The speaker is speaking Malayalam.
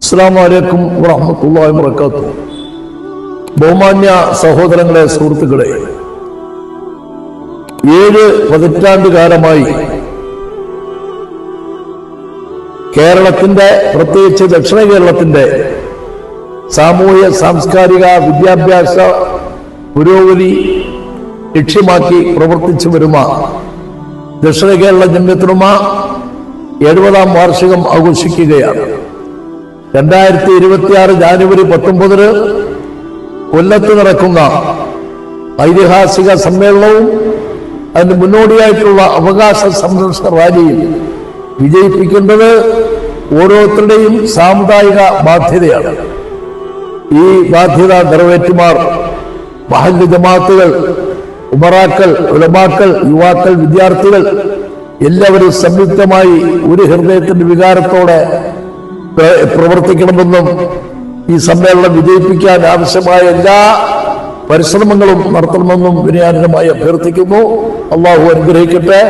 അസ്സലാമു അലൈക്കും വറഹ്മത്തുള്ളാഹി വബറകാതുഹു. ബഹുമാന്യ സഹോദരങ്ങളെ, സുഹൃത്തുക്കളെ, 7 പതിറ്റാണ്ട് കാലമായി കേരളത്തിന്റെ, പ്രത്യേകിച്ച് ദക്ഷിണ കേരളത്തിന്റെ സാമൂഹ്യ സാംസ്കാരിക വിദ്യാഭ്യാസ പുരോഗതി ലക്ഷ്യമാക്കി പ്രവർത്തിച്ചു വരുന്ന ദക്ഷിണ കേരള ജംഇയ്യത്തുൽ 70ാം വാർഷികം ആഘോഷിക്കുകയാണ്. 2026 ജാനുവരി 19 കൊല്ലത്ത് നടക്കുന്ന ഐതിഹാസിക സമ്മേളനവും അതിന് മുന്നോടിയായിട്ടുള്ള അവകാശ സംരക്ഷണ റാലിയിൽ വിജയിപ്പിക്കേണ്ടത് ഓരോരുത്തരുടെയും സാമുദായിക ബാധ്യതയാണ്. ഈ ബാധ്യത നിറവേറ്റുമാർ മഹല്ല് ജമാഅത്തുകൾ, ഉമറാക്കൾ, ഉലമാക്കൾ, യുവാക്കൾ, വിദ്യാർത്ഥികൾ എല്ലാവരും സംയുക്തമായി ഒരു ഹൃദയത്തിന്റെ വികാരത്തോടെ പ്രവർത്തിക്കണമെന്നും ഈ സമ്മേളനം വിജയിപ്പിക്കാൻ ആവശ്യമായ എല്ലാ പരിശ്രമങ്ങളും നടത്തണമെന്നും വിനയാനമായി അഭ്യർത്ഥിക്കുന്നു. അള്ളാഹു അനുഗ്രഹിക്കട്ടെ.